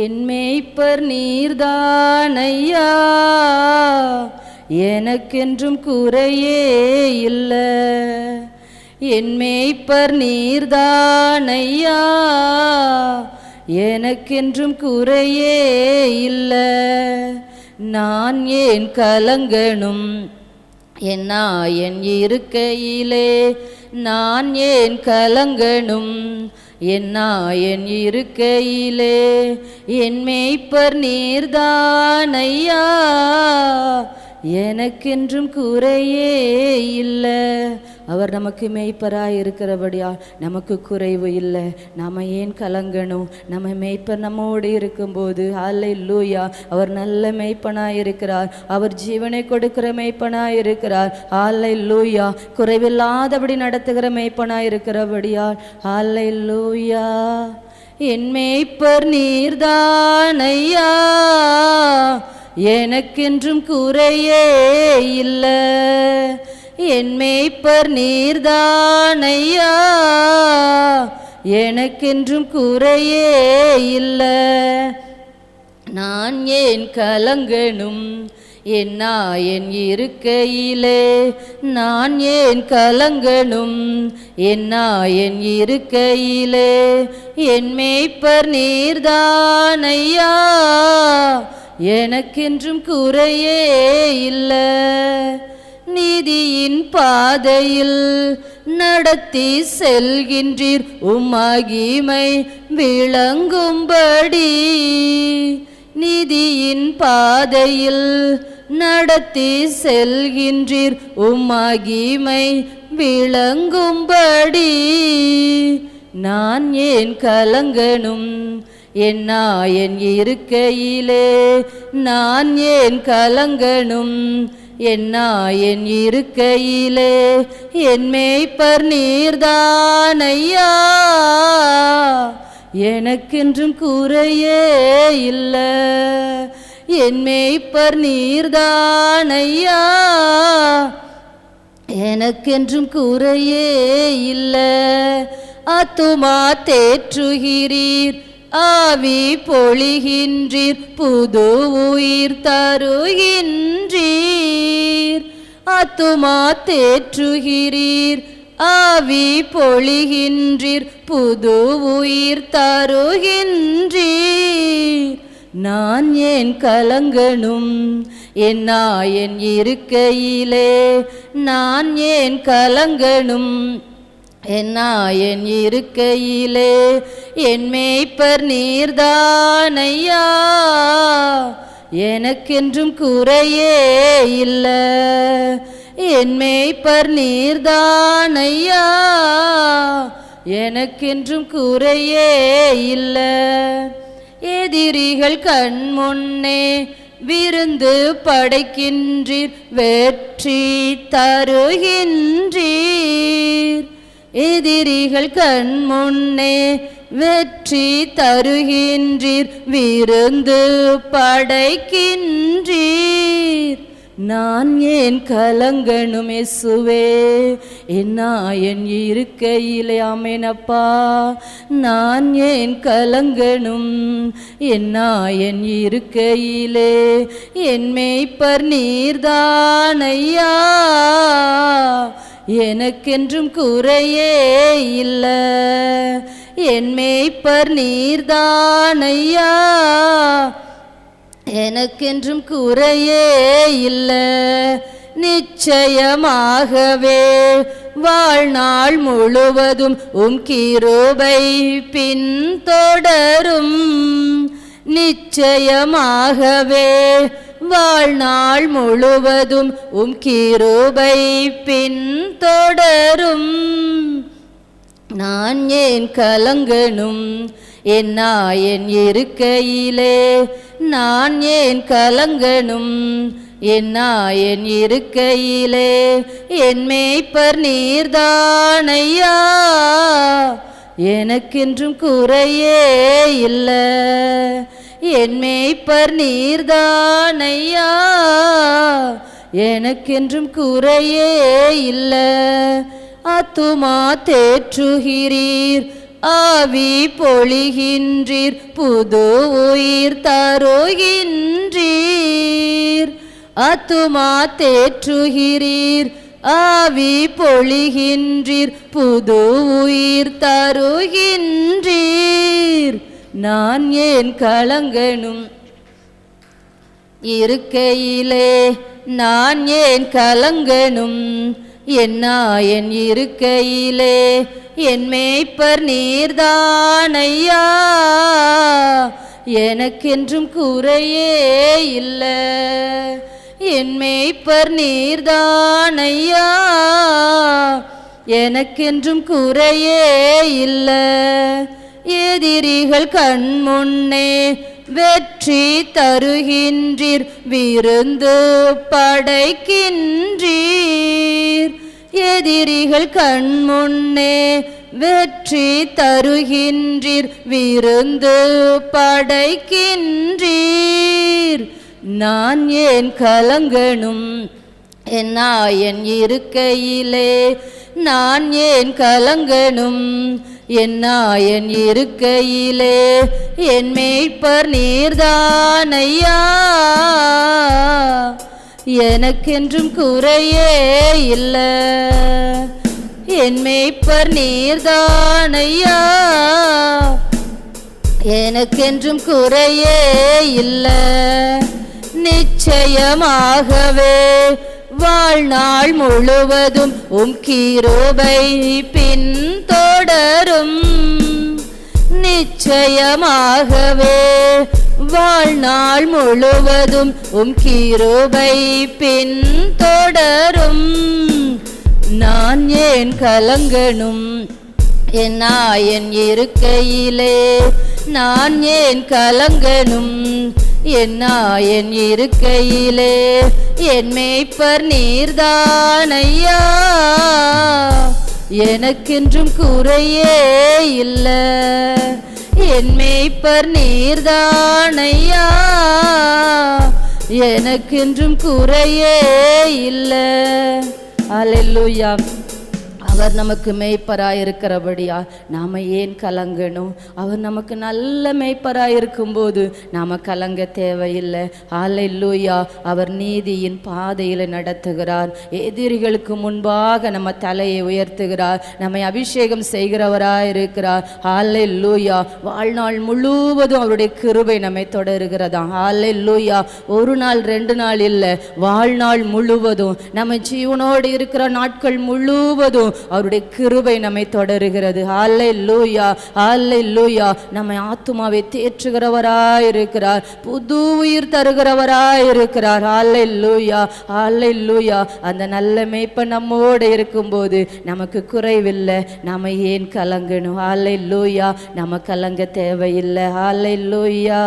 என் மேய்ப்பர் நீர்தானையா, எனக்கென்றும் குறையே இல்லை. என் மேய்ப்பர் நீர்தானையா, எனக்கென்றும் குறையே இல்லை. நான் ஏன் கலங்கணும் என் இருக்கையிலே, நான் ஏன் கலங்கணும் என் இருக்கையிலே. என் மேய்ப்பர் நீர்தானையா, எனக்கென்றும் குறையே இல்லை. அவர் நமக்கு மேய்ப்பராய் இருக்கிறபடியா நமக்கு குறைவு இல்லை. நாம் ஏன் கலங்கணும்? நம்ம மேய்ப்பர் நம்மோடு இருக்கும்போது ஹல்லேலூயா, அவர் நல்ல மேய்ப்பனாய் இருக்கிறார். அவர் ஜீவனை கொடுக்கிற மேய்ப்பனாய் இருக்கிறார். ஹல்லேலூயா, குறைவில்லாதபடி நடத்துகிற மேய்ப்பனாய் இருக்கிறபடியா ஹல்லேலூயா. என் மேய்ப்பர் நீர்தானையா, எனக்கென்றும் குறையே இல்லை. என் மேய்ப்பர் நீர்தானையா, எனக்கென்றும் குறையே இல்லை. நான் ஏன் கலங்கணும் என் இருக்கையிலே, நான் ஏன் கலங்கணும் என் இருக்கையிலே. என் மேய்ப்பர் நீர்தானையா, எனக்கென்றும் குறையே இல்லை. நீதியின் பாதையில் நடத்தி செல்கின்றீர், மகிமை விளங்கும்படி. நீதியின் பாதையில் நடத்தி செல்கின்றீர், மகிமை விளங்கும்படி. நான் ஏன் கலங்கணும் என் இருக்கையிலே, நான் ஏன் கலங்கணும் என் இருக்கையிலே. என் மேய்ப்பர் நீர்தானையா, எனக்கென்றும் குறையே இல்லை. என் மேய்ப்பர் நீர்தானையா, எனக்கென்றும் குறையே இல்லை. ஆத்துமா தேற்றுகிறீர், ஆவி பொழிகின்றீர், புது உயிர் தருகின்றீர். ஆத்துமா தேற்றுகிறீர், ஆவி பொழிகின்றீர், புது உயிர் தருகின்றீர். நான் ஏன் கலங்கணும் என் இருக்கையிலே, நான் ஏன் கலங்கணும் என் இருக்கையிலே. என் மேய்ப்பர் நீர்தானையா, எனக்கென்றும் குறையே இல்லை. என் மேய்ப்பர் நீர்தானையா, எனக்கென்றும் குறையே இல்லை. எதிரிகள் கண் முன்னே விருந்து படைக்கின்றீர், வெற்றி தருகின்றீர். எதிரிகள் கண் முன்னே வெற்றி தருகின்றீர், விருந்து படைக்கின்றீர். நான் ஏன் கலங்கணும் இயேசுவே என் இருக்கையிலே. ஆமெனப்பா, நான் ஏன் கலங்கணும் என் இருக்கையிலே. என் மேய்ப்பர் நீர்தானையா, எனக்கென்றும் குறையே இல்லை. என் மேய்ப்பர் நீர்தானையா, எனக்கென்றும் குறையே இல்லை. நிச்சயமாகவே வாழ்நாள் முழுவதும் கிருபை பின்தொடரும். நிச்சயமாகவே வாழ்நாள் முழுவதும் கிருபை பின்தொடரும். நான் ஏன் கலங்கணும் என் இருக்கையிலே, நான் ஏன் கலங்கணும் என் இருக்கையிலே. என் மேய்ப்பர் நீர்தானையா, எனக்கென்றும் குறையே இல்லை. என் மேய்ப்பர் நீர்தானையா, எனக்கென்றும் குறையே இல்லை. ஆத்துமா தேற்றுகிறீர், ஆவி பொழிகின்றீர், புது உயிர் தருகின்றீர். ஆத்துமா தேற்றுகிறீர், ஆவி பொழிகின்றீர், புது உயிர் தருகின்றீர். நான் ஏன் கலங்கணும் இருக்கையிலே, நான் ஏன் கலங்கணும் என் இருக்கையிலே. என் மேய்ப்பர் நீர்தானையா, எனக்கென்றும் குறையே இல்லை. என் மேய்ப்பர் நீர்தானையா, எனக்கென்றும் குறையே இல்லை. எதிரிகள் கண்முன்னே வெற்றி தருகின்றீர், விருந்து படைக்கின்றீர். எதிரிகள் கண்முன்னே வெற்றி தருகின்றீர், விருந்து படைக்கின்றீர். நான் ஏன் கலங்கணும் என் இருக்கையிலே, நான் ஏன் கலங்கணும் என் இருக்கையிலே. என் மேய்ப்பர் நீர்தானையா, எனக்கென்றும் குறையே இல்லை. என் மேய்ப்பர் நீர்தானையா, எனக்கென்றும் குறையே இல்லை. நிச்சயமாகவே வாழ்நாள் முழுவதும் உம் கிருபை பின்தொடரும். நிச்சயமாகவே வாழ்நாள் முழுவதும் உம் கிருபை பின்தொடரும். நான் ஏன் கலங்கணும் என் இருக்கையிலே, நான் ஏன் கலங்கணும் என் இருக்கையிலே. என் மேய்ப்பர் நீர்தானையா, எனக்கென்றும் குறையே இல்லை. என் மேய்ப்பர் நீர்தானையா, எனக்கென்றும் குறையே இல்லை. அல்லேலூயா. அவர் நமக்கு மேய்ப்பராய் இருக்கிறபடியா நாம் ஏன் கலங்கணும்? அவர் நமக்கு நல்ல மேய்ப்பராய் இருக்கும்போது நாம் கலங்க தேவையில்லை. அல்லேலூயா. அவர் நீதியின் பாதையில் நடத்துகிறார். எதிரிகளுக்கு முன்பாக நம்ம தலையை உயர்த்துகிறார். நம்மை அபிஷேகம் செய்கிறவராய் இருக்கிறார். அல்லேலூயா. வாழ்நாள் முழுவதும் அவருடைய கிருபை நம்மை தொடருகிறதா. அல்லேலூயா. ஒரு நாள் 2 நாள் இல்லை, வாழ்நாள் முழுவதும் நம்ம ஜீவனோடு இருக்கிற நாட்கள் முழுவதும் அவருடைய கிருபை நம்மை தொடருகிறது. அல்லேலூயா, அல்லேலூயா. நம்மை ஆத்துமாவை தேற்றுகிறவராய் இருக்கிறார், புது உயிர் தருகிறவராய் இருக்கிறார். அல்லேலூயா, அல்லேலூயா. அந்த நல்ல மேய்ப்பன் நம்மோடு இருக்கும்போது நமக்கு குறைவில்லை. நம்ம ஏன் கலங்கணும்? அல்லேலூயா. நம்ம கலங்க தேவையில்லை. அல்லேலூயா.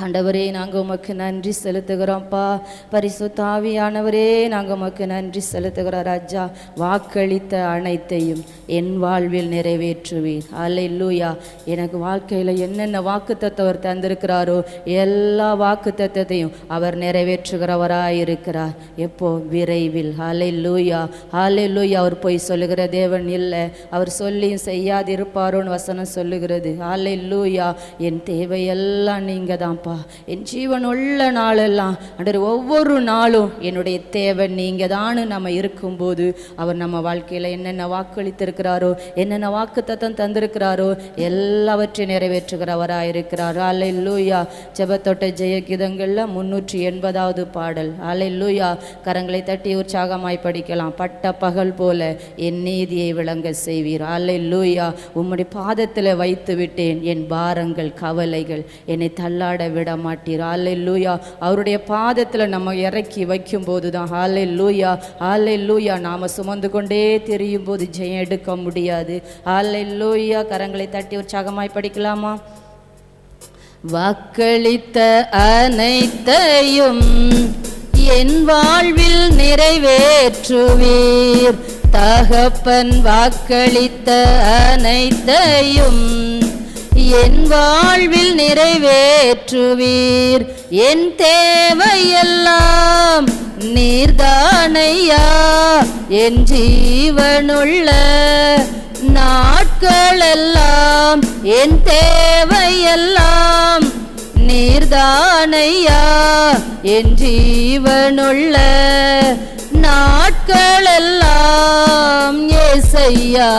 ஆண்டவரே, நாங்கள் உமக்கு நன்றி செலுத்துகிறோம்ப்பா. பரிசுத்த ஆவியானவரே, நாங்கள் உமக்கு நன்றி செலுத்துகிறோம். ராஜா, வாக்களித்த அனைத்தையும் என் வாழ்வில் நிறைவேற்றுவீர். அல்லேலூயா. எனக்கு வாழ்க்கையில் என்னென்ன வாக்குத்தத்தம் அவர் தந்திருக்கிறாரோ எல்லா வாக்குத்தத்தத்தையும் அவர் நிறைவேற்றுகிறவராயிருக்கிறார். எப்போ? விரைவில். அல்லேலூயா, அல்லேலூயா. அவர் போய் சொல்லுகிற தேவன் இல்லை, அவர் சொல்லியும் செய்யாதிருப்பாரோன்னு வசனம் சொல்லுகிறது. அல்லேலூயா. என் தேவையெல்லாம் நீங்கள் தான். என் ஜீவனுள்ள நாளெல்லாம் ஒவ்வொரு நாளும் என்னுடைய தேவை நீங்க தான். நம்ம இருக்கும்போது அவர் நம்ம வாழ்க்கையில என்னென்ன வாக்களித்திருக்கிறாரோ, என்னென்ன வாக்குத்தத்தம் தந்திருக்கிறாரோ எல்லாவற்றையும் நிறைவேற்றுகிறவராயிருக்கிறார். அல்லேலூயா. ஜெபத்தோட்ட ஜெயகீதங்கள்ல 380வது பாடல். அல்லேலூயா. கரங்களை தட்டி உற்சாகமாய் படிக்கலாம். பட்ட பகல் போல என் நீதியை விளங்க செய்வீர். அல்லேலூயா. உம்முடைய பாதத்தில் வைத்து விட்டேன் என் பாரங்கள் கவலைகள், என்னை தள்ளாட விட மாட்டீர். அல்லேலூயா. அவருடைய பாதத்தில் நம்ம இறக்கி வைக்கும் போது தான் அல்லேலூயா, அல்லேலூயா, நாம சுமந்து கொண்டே தெரியும் போது ஜெயம் எடுக்க முடியாது. அல்லேலூயா. கரங்களை தட்டி உற்சாகமாய் படிக்கலாமா? வாக்களித்த அனைத்தையும் என் வாழ்வில் நிறைவேற்றுவீர். தகப்பன் வாக்களித்த அனைத்தையும் என் வாழ்வில் நிறைவேற்றுவீர். என் தேவையெல்லாம் நீர்தானையா, என் ஜீவனுள்ள நாட்களெல்லாம் என் தேவையெல்லாம் நீர்தானையா. என் ஜீவனுள்ள நாட்களெல்லாம் ஏசையா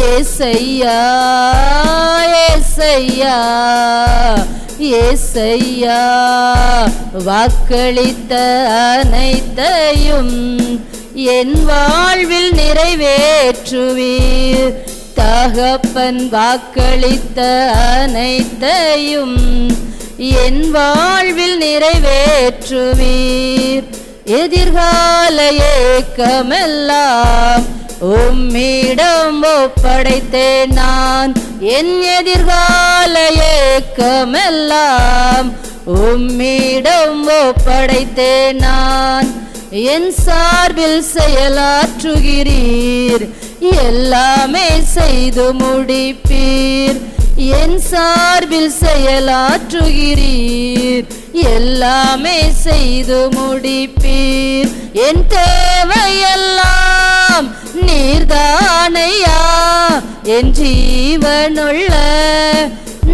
ஏசையா ஏசையா ஏசையா. வாக்களித்த அனைத்தையும் என் வாழ்வில் நிறைவேற்றுவீர். தகப்பன் வாக்களித்த அனைத்தையும் என் வாழ்வில் நிறைவேற்றுவீர். எதிர்கால ஏக்கமெல்லாம் உம்மிடம் ஒப்படைத்தேன் நான். என் எதிர்கால ஏக்கமெல்லாம் உம்மிடம் ஒப்படைத்தேன் நான். என் சார்பில் செயலாற்றுகிறீர், எல்லாமே செய்து முடிப்பீர். என் சார்பில் செயலாற்றுகிறீர், எல்லாமே செய்து முடிப்பீர். என் தேவையெல்லாம் நீர்தானையா. என் ஜீவனுள்ள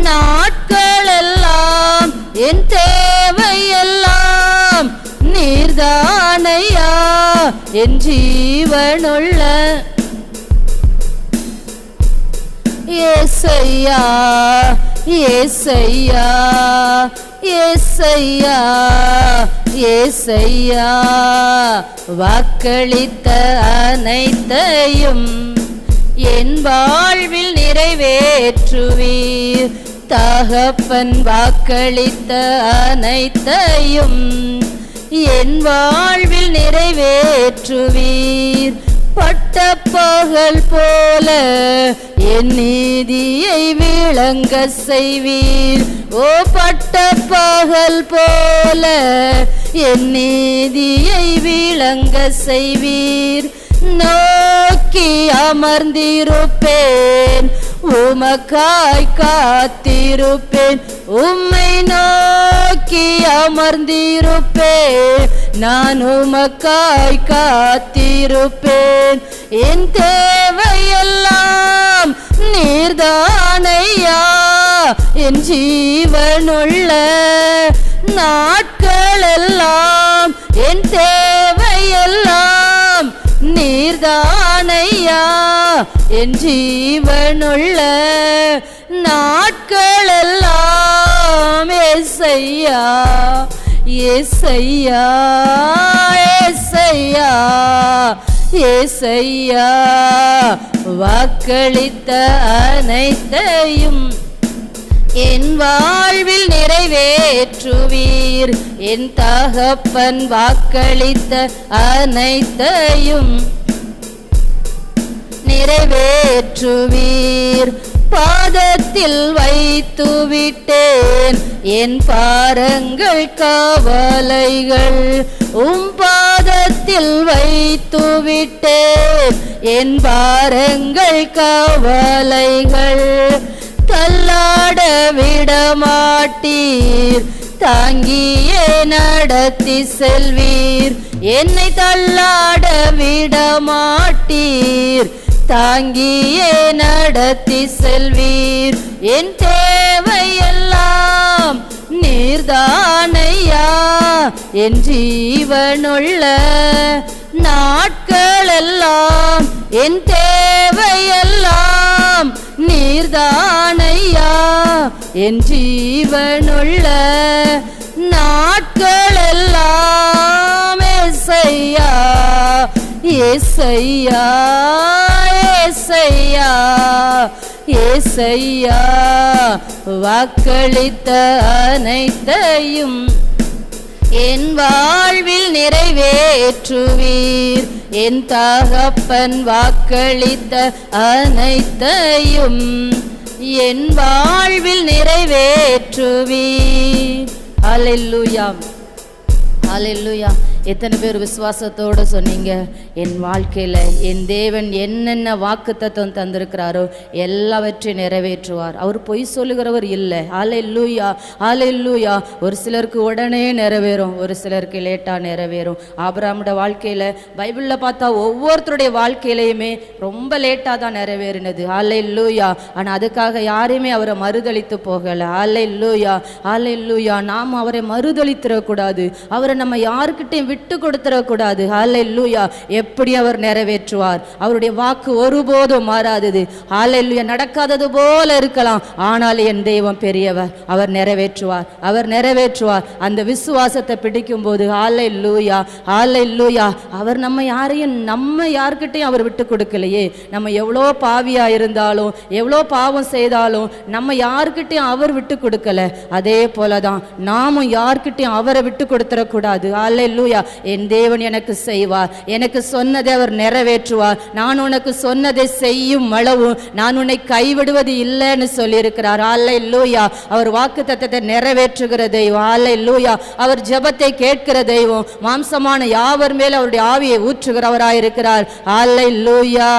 நாட்களெல்லாம் என் தேவையெல்லாம் நீர்தானையா. என் ஜீவனுள்ள ஏசையா ஏசையா ஏசையா ஏசையா. வாக்களித்த அனைத்தையும் என் வாழ்வில் நிறைவேற்றுவீர். தகப்பன் வாக்களித்த அனைத்தையும் என் வாழ்வில் நிறைவேற்றுவீர். பட்ட பகல் போல என் நீதியை விளங்க செய்வீர். ஓ பட்ட பகல் போல என் நீதியை விளங்க செய்வீர். நோக்கி அமர்ந்திருப்பேன், உமக்காய் காத்திருப்பேன். உம்மை நோக்கி அமர்ந்திருப்பேன், நான் உமக்காய் காத்திருப்பேன். என் தேவையெல்லாம் நீர்தானையா. என் ஜீவனுள்ள நாட்களெல்லாம் என் தேவையெல்லாம் நீர்தானையா. என் ஜீவனுள்ள நாட்களெல்லாம் ஏசையா ஏசையா ஏசையா ஏசையா. வாக்களித்த அனைத்தையும் என் வாழ்வில் நிறைவேற்றுவீர். என் தகப்பன் வாக்களித்த அனைத்தையும் நிறைவேற்றுவீர். பாதத்தில் வைத்து விட்டேன் என் பாரங்கள் கவலைகள். உம் பாதத்தில் வைத்து விட்டேன் என் பாரங்கள் கவலைகள். தள்ளாட விடமாட்டீர், தாங்கியே நடத்தி செல்வீர். என்னை தள்ளாட விடமாட்டீர், தாங்கியே நடத்தி செல்வீர். என் தேவையெல்லாம் நீர்தானையா. என் ஜீவனுள்ள நாட்களெல்லாம் என் தேவையெல்லாம் நீர்தானையா. என் ஜீவனுள்ள நாட்களெல்லாம் ஏசையா ஏசையா ஏசையா ஏசையா. வாக்களித்த அனைத்தையும் என் வாழ்வில் நிறைவேற்றுவீர். என் தகப்பன் வாக்களித்த அனைத்தையும் என் வாழ்வில் நிறைவேற்றுவீர். ஹல்லேலூயா ஹல்லேலூயா. எத்தனை பேர் விசுவாசத்தோடு சொன்னீங்க, என் வாழ்க்கையில் என் தேவன் என்னென்ன வாக்குத்தத்தம் தந்திருக்கிறாரோ எல்லாவற்றையும் நிறைவேற்றுவார். அவர் பொய் சொல்லுகிறவர் இல்லை. ஹல்லேலூயா, ஹல்லேலூயா. ஒரு சிலருக்கு உடனே நிறைவேறும், ஒரு சிலருக்கு லேட்டாக நிறைவேறும். ஆபிரகாமோட வாழ்க்கையில் பைபிளில் பார்த்தா ஒவ்வொருத்தருடைய வாழ்க்கையிலையுமே ரொம்ப லேட்டாக தான் நிறைவேறினது. ஹல்லேலூயா. ஆனால் அதுக்காக யாரையுமே அவரை மறுதளித்து போகலை. ஹல்லேலூயா, ஹல்லேலூயா. நாம் அவரை மறுதளித்திடக்கூடாது, அவரை நம்ம யாருக்கிட்டையும் விட்டு கொடுத்துடக்கூடாது. ஹல்லேலூயா. எப்படி அவர் நிறைவேற்றுவார்? அவருடைய வாக்கு ஒருபோதும் மாறாதது. ஹல்லேலூயா. நடக்காதது போல இருக்கலாம், ஆனால் என் தெய்வம் பெரியவர், அவர் நிறைவேற்றுவார், அவர் நிறைவேற்றுவார். அந்த விசுவாசத்தை பிடிக்கும் போது ஹல்லேலூயா, ஹல்லேலூயா. அவர் நம்ம யாருக்கிட்டையும் அவர் விட்டு கொடுக்கலையே. நம்ம எவ்வளோ பாவியா இருந்தாலும், எவ்வளோ பாவம் செய்தாலும் நம்ம யாருக்கிட்டையும் அவர் விட்டு கொடுக்கல. அதே போலதான் நாமும் யார்கிட்டையும் அவரை விட்டு கொடுத்துடக்கூடாது. ஹல்லேலூயா. என் தேவன் எனக்கு செய்வார், எனக்கு சொன்னதை அவர் நிறைவேற்றுவார். நான் உனக்கு சொன்னதை செய்யும் அளவு நான் உன்னை கைவிடுவது இல்லைன்னு சொல்லியிருக்கிறார். ஹல்லேலூயா. அவர் வாக்குத்தத்தத்தை நிறைவேற்றுகிற தெய்வம். ஹல்லேலூயா. அவர் ஜெபத்தை கேட்கிற தெய்வம். மாம்சமான யாவர் மேல் அவருடைய ஆவியை ஊற்றுகிறவராயிருக்கிறார். ஹல்லேலூயா,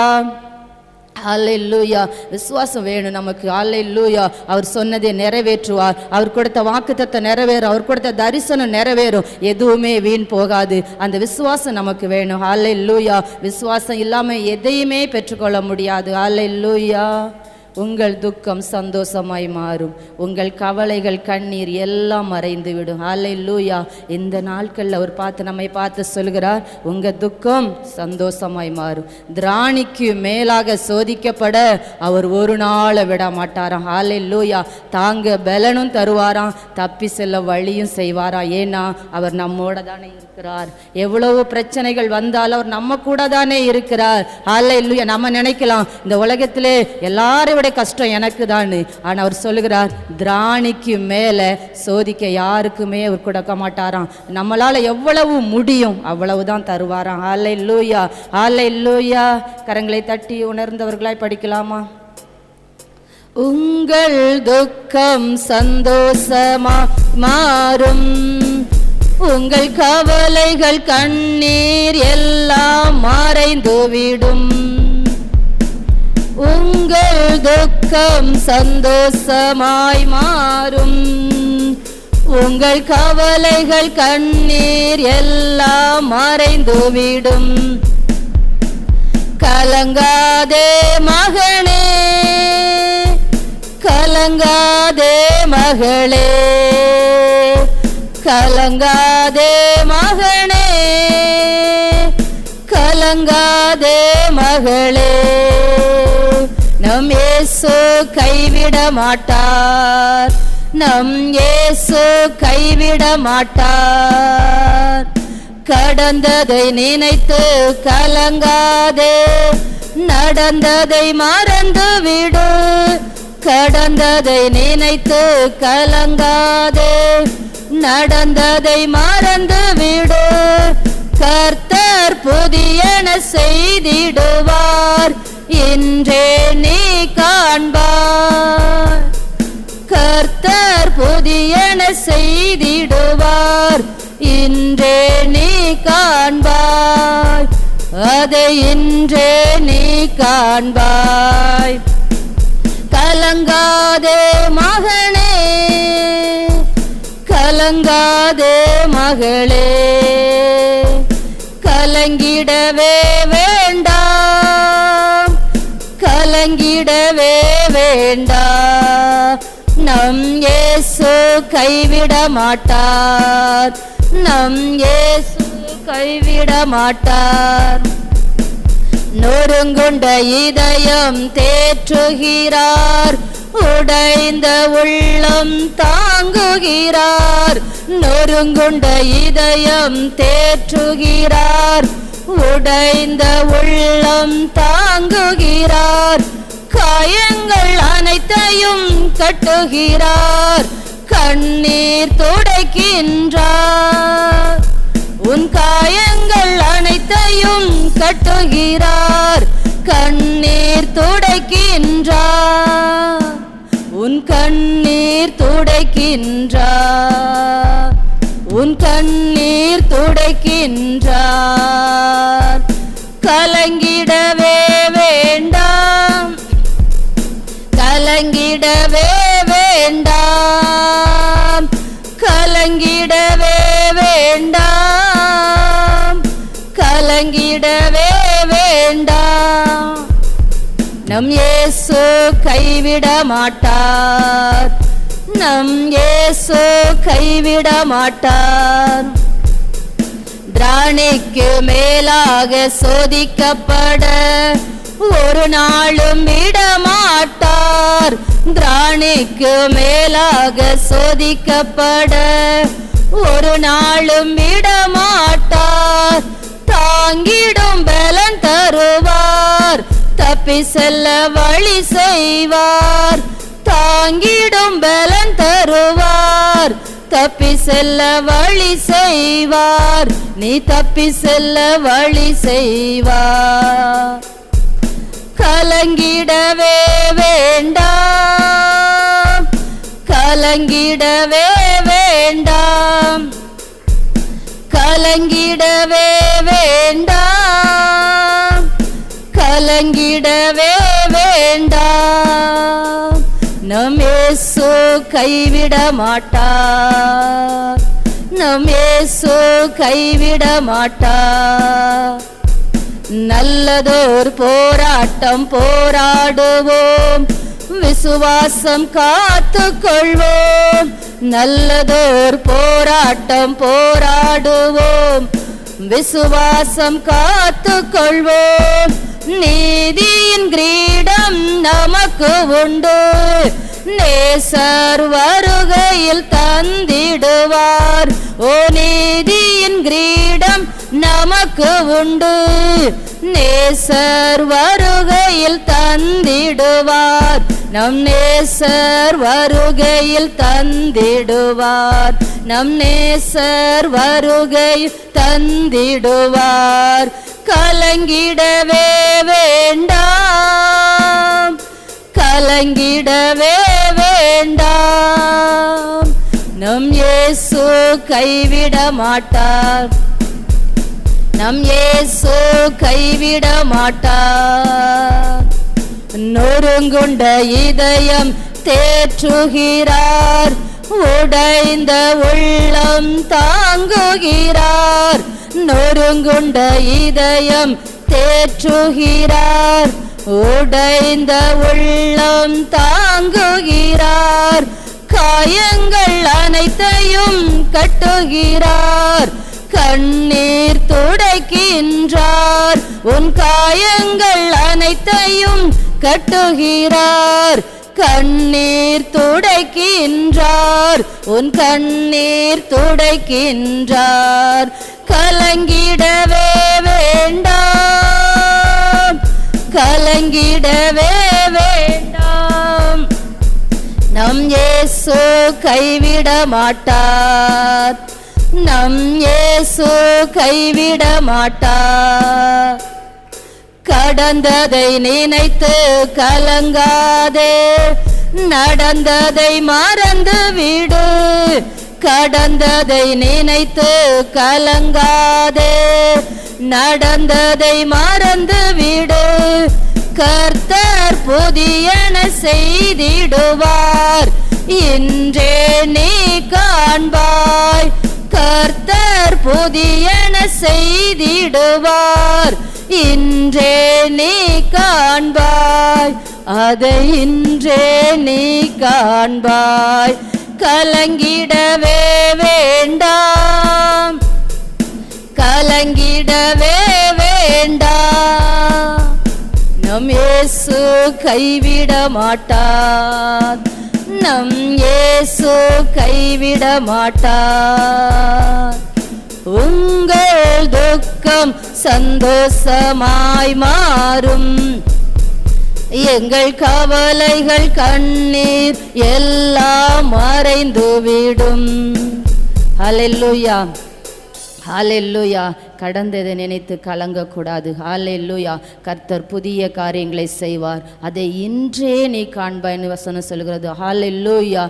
ஹல்லேலூயா. விசுவாசம் வேணும் நமக்கு. ஹல்லேலூயா. அவர் சொன்னதை நிறைவேற்றுவார். அவர் கொடுத்த வாக்குத்தத்தம் நிறைவேறும், அவர் கொடுத்த தரிசனம் நிறைவேறும். எதுவுமே வீண் போகாது. அந்த விசுவாசம் நமக்கு வேணும். ஹல்லேலூயா. விசுவாசம் இல்லாமல் எதையுமே பெற்றுக்கொள்ள முடியாது. ஹல்லேலூயா. உங்கள் துக்கம் சந்தோஷமாய் மாறும், உங்கள் கவலைகள் கண்ணீர் எல்லாம் மறைந்து விடும். ஹல்லேலூயா. இந்த நாட்களில் அவர் நம்மை பார்த்து சொல்கிறார், உங்கள் துக்கம் சந்தோஷமாய் மாறும். திராணிக்கு மேலாக சோதிக்கப்பட அவர் ஒரு நாளை விட மாட்டாராம். ஹல்லேலூயா. தாங்க பலனும் தருவாராம், தப்பி செல்ல வழியும் செய்வாராம். ஏன்னா அவர் நம்மோட தானே இருக்கிறார். எவ்வளவு பிரச்சனைகள் வந்தாலும் அவர் நம்ம கூட தானே இருக்கிறார். ஹல்லேலூயா. நம்ம நினைக்கலாம் இந்த உலகத்திலே எல்லாரும் விட கஷ்டம் எனக்கு தான், ஆனால் அவர் சொல்லுகிறார், திராணிக்கு மேலே சோதிக்க யாருக்குமே அவர் கொடுக்க மாட்டாராம். நம்மளால எவ்வளவு முடியும் அவ்வளவுதான் தருவாராம். ஹல்லேலூயா, ஹல்லேலூயா. கரங்களை தட்டி உணர்ந்தவர்களாய் படிக்கலாமா? உங்கள் துக்கம் சந்தோஷமா மாறும், உங்கள் கவலைகள் கண்ணீர் எல்லாம் மறைந்துவிடும். உங்கள் துக்கம் சந்தோஷமாய் மாறும், உங்கள் கவலைகள் கண்ணீர் எல்லாம் மறைந்துவிடும். கலங்காதே மகனே, கலங்காதே மகளே, கலங்காதே மகனே, கலங்காதே மகளே. நம் இயேசு கைவிட மாட்டார், நம் இயேசு கைவிட மாட்டார். கடந்ததை நினைத்து கலங்காதே, நடந்ததை மறந்து விடு. கடந்ததை நினைத்து கலங்காதே, நடந்ததை மறந்து விடு. கர்த்தர் புதியன செய்திடுவார், இன்றே நீ காண்பார். கர்த்தர் புதியன செய்திடுவார், இன்றே நீ காண்பாய். அதை இன்றே நீ காண்பாய். கலங்காதே மகனே, கலங்காதே மகளே, கலங்கிடவே வேண்டாம், கலங்கிடவே வேண்டாம். நம் இயேசு கைவிட மாட்டார், நம் இயேசு கைவிட மாட்டார். நொறுங்குண்ட இதயம் தேற்றுகிறார், உடைந்த உள்ளம் தாங்குகிறார். நொறுங்குண்ட இதயம் தேற்றுகிறார், உடைந்த உள்ளம் தாங்குகிறார். காயங்கள் அனைத்தையும் கட்டுகிறார், கண்ணீர் துடைக்கின்றார். உன் காயங்கள் அனைத்தையும் கட்டுகிறார், கண்ணீர் துடைக்கின்றார். உன் கண்ணீர் துடைக்கின்றார், உன் கண்ணீர் துடைக்கின்றார். கலங்கிடவே வேண்டாம், கலங்கிடவே வேண்டாம், கலங்கிடவே வேண்டாம், கலங்கிடவே வேண்டாம். நம் இயேசு கைவிட மாட்டார், நம் இயேசு கைவிட மாட்டார். திராணிக்கு மேலாக சோதிக்கப்பட ஒரு நாளும் விடமாட்டார். திராணிக்கு மேலாக சோதிக்கப்பட ஒரு நாளும் விடமாட்டார். தாங்கிடும் பலன் தருவார், தப்பி செல்ல வழி செய்வார். தாங்கிடும் பலன் தருவார், தப்பி செல்ல வழி செய்வார். நீ தப்பி செல்ல வழி செய்வார். கலங்கிடவே வேண்டாம், கலங்கிடவே வேண்டாம், கலங்கிடவே வேண்டாம், கலங்கிடவே வேண்டாம். நம் இயேசு கைவிட மாட்டார், நம் இயேசு கைவிட மாட்டார். நல்லதோர் போராட்டம் போராடுவோம், விசுவாசம் காத்து கொள்வோம். நல்லதோர் போராட்டம் போராடுவோம், விசுவாசம் காத்து கொள்வோம். நீதியின் கிரீடம் நமக்கு உண்டு, நேசர் வருகையில் தந்திடுவார். ஓ நீதியின் கிரீடம் நமக்கு உண்டு, நேசர் வருகையில் தந்திடுவார். நம் நேசர் வருகையில் தந்திடுவார், நம் நேசர் வருகையில் தந்திடுவார். கலங்கிடவே வேண்டாம், கலங்கிடவே வேண்டாம். நம் இயேசு கைவிட மாட்டார், நம் இயேசு கைவிட மாட்டார். நொறுங்குண்ட இதயம் தேற்றுகிறார், உடைந்த உள்ளம் தாங்குகிறார். நொறுங்குண்ட இதயம் தேற்றுகிறார், உடைந்த உள்ளம் தாங்குகிறார். காயங்கள் அனைத்தையும் கட்டுகிறார், கண்ணீர் துடைக்கின்றார். உன் காயங்கள் அனைத்தையும் கட்டுகிறார், கண்ணீர் துடைக்கின்றார். உன் கண்ணீர் துடைக்கின்றார். கலங்கிடவே வேண்டாம், கலங்கிடவே வேண்டாம். நம் இயேசு கைவிட மாட்டார், நம் இயேசு கைவிட மாட்டார். கடந்ததை நினைத்து கலங்காதே, நடந்ததை மறந்து விடு. கடந்ததை நினைத்து கலங்காதே, நடந்ததை மறந்து விடு. கர்த்தர் புதியன செய்திடுவார், இன்றே நீ காண்பாய். கர்த்தர் புதியன செய்திடுவார், இன்றே நீ காண்பாய். அதை இன்றே நீ காண்பாய். கலங்கிடவே வேண்டாம், கலங்கிடவே வேண்டாம். நம் இயேசு கைவிட மாட்டார், நம் இயேசு கைவிட மாட்டார். உங்கள் துக்கம் சந்தோஷமாய் மாறும், எங்கள் கவலைகள் கண்ணீர் எல்லாம் மறைந்துவிடும். ஹல்லேலூயா, ஹல்லேலூயா. கடந்ததை நினைத்து கலங்கக்கூடாது. ஹல்லேலூயா. கர்த்தர் புதிய காரியங்களை செய்வார், அதை இன்றே நீ காண்பாய்னு வசனம் சொல்கிறது. ஹல்லேலூயா.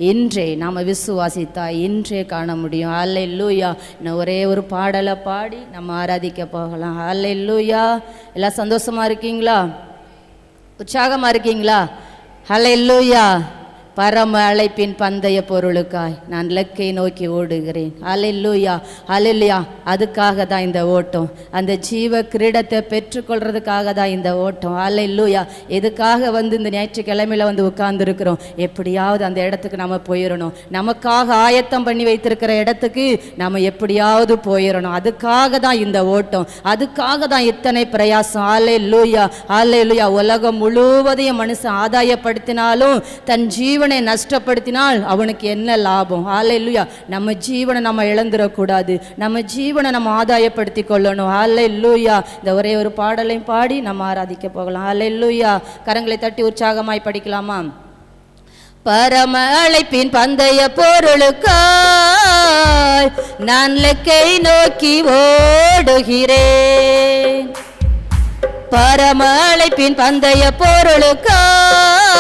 இன்றே நாம் விசுவாசித்தா இன்றே காண முடியும். அல்லேலூயா. இன்னும் ஒரே ஒரு பாடலை பாடி நம்ம ஆராதிக்க போகலாம். அல்லேலூயா. எல்லாம் சந்தோஷமா இருக்கீங்களா? உற்சாகமா இருக்கீங்களா? அல்லேலூயா. பரம அழைப்பின் பந்தய பொருளுக்காய் நான் இலக்கை நோக்கி ஓடுகிறேன். அல்லேலூயா. அல்லேலூயா. அதுக்காக தான் இந்த ஓட்டம், அந்த ஜீவ கிரீடத்தை பெற்றுக்கொள்றதுக்காக தான் இந்த ஓட்டம். அல்லேலூயா. எதுக்காக இந்த ஞாயிற்றுக்கிழமையில உட்கார்ந்துருக்கிறோம்? எப்படியாவது அந்த இடத்துக்கு நம்ம போயிடணும். நமக்காக ஆயத்தம் பண்ணி வைத்திருக்கிற இடத்துக்கு நம்ம எப்படியாவது போயிடணும். அதுக்காக தான் இந்த ஓட்டம், அதுக்காக தான் இத்தனை பிரயாசம். அல்லேலூயா. அல்லேலூயா. உலகம் முழுவதையும் மனுஷன் ஆதாயப்படுத்தினாலும் தன் ஜீவனை நஷ்டப்படுத்தினால் அவனுக்கு என்ன லாபம்? அல்லேலூயா. நம்ம ஜீவனை நம்ம இழந்துடக்கூடாது, நம்ம ஜீவனை நம்ம ஆதாயப்படுத்தி கொள்ளணும். அல்லேலூயா. இந்த ஒரே ஒரு பாடலையும் பாடி நம்ம ஆராதிக்க போகலாம். அல்லேலூயா. கரங்களை தட்டி உற்சாகமாய் படிக்கலாமா? பரம அழைப்பின் பந்தய பொருளுக்காய் நான் இலக்கை நோக்கி ஓடுகிறேன். பரம அழைப்பின் பந்தய பொருளுக்காய்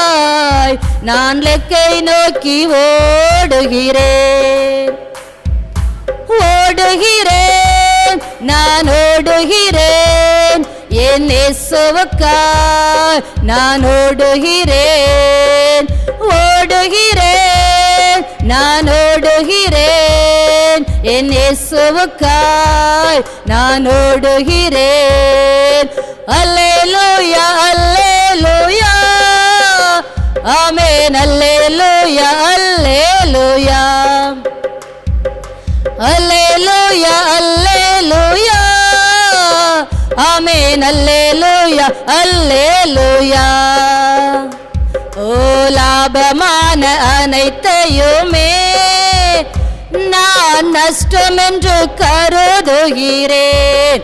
நான் இலக்கை நோக்கி ஓடுகிறேன். ஓடுகிறேன், நான் ஓடுகிறேன், என் இயேசுவுக்காய் நான் ஓடுகிறேன். ஓடுகிறேன், நான் ஓடுகிறேன், என் இயேசுவுக்காய் நான் ஓடுகிறேன். அல்லேலூயா. அல்லேலூயா. ஆமென். அல்லேலூயா. அல்லேலூயா. அல்லேலூயா. அல்லேலூயா. ஆமென். அல்லேலூயா. அல்லேலூயா. ஓ லாபமான அனைத்தையுமே நான் நஷ்டம் என்று கருதுகிறேன்.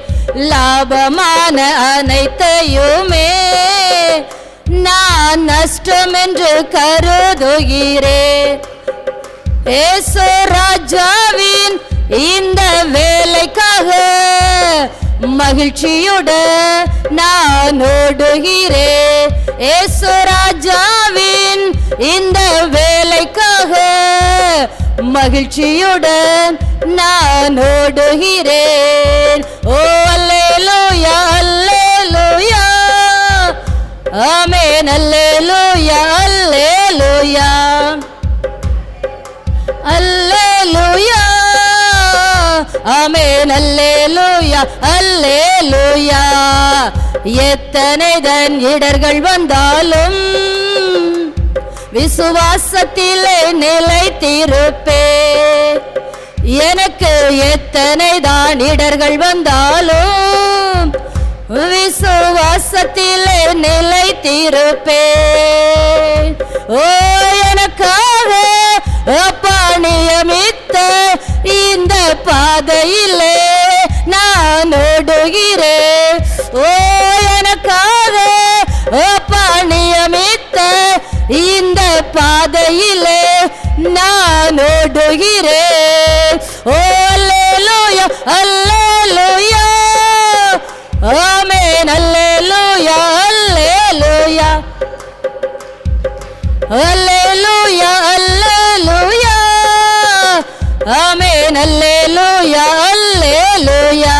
லாபமான அனைத்தையுமே நான் நஷ்டம் என்று கருதுகிறேன். இயேசு ராஜாவின் இந்த வேலைக்காக மகிழ்ச்சியுடன் நான் ஓடுகிறேன். இயேசு ராஜாவின் இந்த வேலைக்காக மகிழ்ச்சியுடன் நான் ஓடுகிறேன். ஓ அல்லேலூயா. அல்லேலூயா. ஆமென். அல்லேலூயா. அல்லேலூயா. அல்லேலூயா. ஆமென். அல்லேலூயா. அல்லேலூயா. எத்தனை தன் இடர்கள் வந்தாலும் விசுவாசத்திலே நிலைத்திருப்பேன். எனக்கு எத்தனை தான் இடர்கள் வந்தாலும் விசுவாசத்திலே நிலைத்திருப்பேன். ஓ எனக்காக அப்பா நியமித்த இந்த பாதையிலே நான் ஓடுகிறேன். ஓ எனக்காக அப்பா நியமித்த இந்த பாதையிலே நான் ஓடுகிறேன். ஓ அல்லேலூயா. அல்லேலூயா. ஆமென். அல்லேலூயா. அல்லேலூயா. அல்லேலூயா. அல்லேலூயா. ஆமென். அல்லேலூயா. அல்லேலூயா.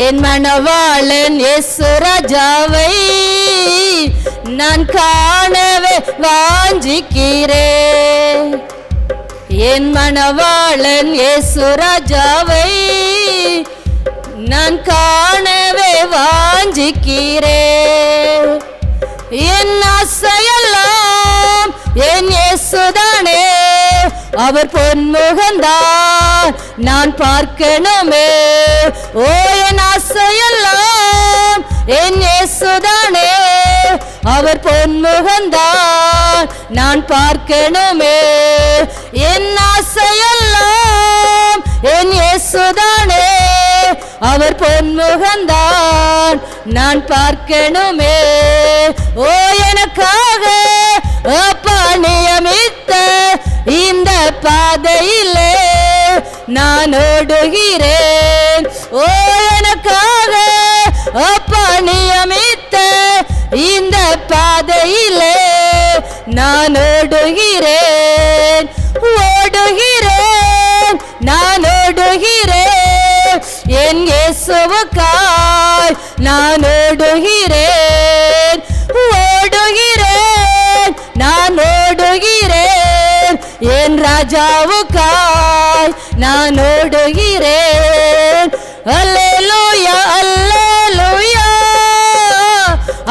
என் மணவாளன் இயேசு ராஜாவை நான் காணவே வாஞ்சிக்கிறேன். என் மணவாளன் இயேசு ராஜாவை நான் காணவே வாஞ்சிக்கிறேன். என் ஆசையெல்லாம் என் இயேசுதானே, அவர் பொன்முகந்தான் நான் பார்க்கணுமே. ஓ என் ஆசையெல்லாம் என் இயேசுதானே, அவர் பொன்முகந்தான் நான் பார்க்கணுமே. என் ஆசையெல்லாம் என் இயேசுதானே, அவர் பொன்முகந்தான் நான் பார்க்கணுமே. ஓ எனக்காக அப்பா நியமித்த இந்த பாதையிலே நான் ஓடுகிறேன். ஓ எனக்காக அப்பா நியமித்த இந்த பாதையிலே நான் ஓடுகிறேன் ஓடுகிறேன் நான் ஓடுகிறேன் என் இயேசுவுக்காய் நான் ஓடுகிறேன் ஓடுகிறேன் நான் ஓடுகிறேன் என் ராஜாவுக்காய் நான் ஓடுகிறேன் அல்லேலூயா அல்லேலூயா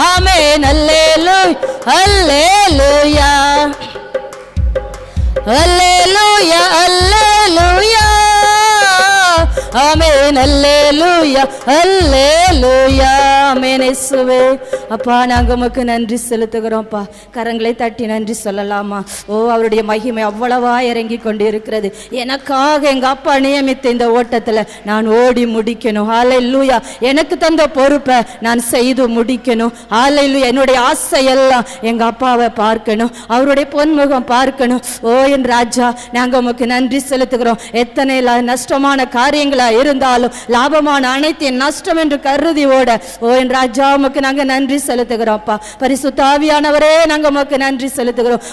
ஆமென் அல்லேலூயா அல்லேலூயா அல்லேலூயா அல்லேலூயா ஆமென் அல்லேலூயா அல்லேலூயா ஆமென் இயேசுவே. அப்பா நாங்க உமக்கு நன்றி செலுத்துகிறோம்ப்பா. கரங்களை தட்டி நன்றி சொல்லலாமா? ஓ அவருடைய மகிமை அவ்வளவா இறங்கி கொண்டு இருக்கிறது. எனக்காக எங்க அப்பா நியமித்த இந்த ஓட்டத்துல நான் ஓடி முடிக்கணும். ஹல்லேலூயா. எனக்கு தந்த பொறுப்பை நான் செய்து முடிக்கணும். ஹல்லேலூயா. என்னுடைய ஆசையெல்லாம் எங்க அப்பாவை பார்க்கணும், அவருடைய பொன்முகம் பார்க்கணும். ஓ என் ராஜா நாங்க உமக்கு நன்றி செலுத்துகிறோம். எத்தனை நஷ்டமான காரியங்களா இருந்தாலும் லாபமான அனைத்தையும் நஷ்டம் என்று கருதி ஓட ஓ என் ராஜா உமக்கு நாங்க நன்றி செலுத்துகிறோம்ப்பா. பரிசுத்த ஆவியானவரே நாங்க உமக்கு நன்றி செலுத்துகிறோம்.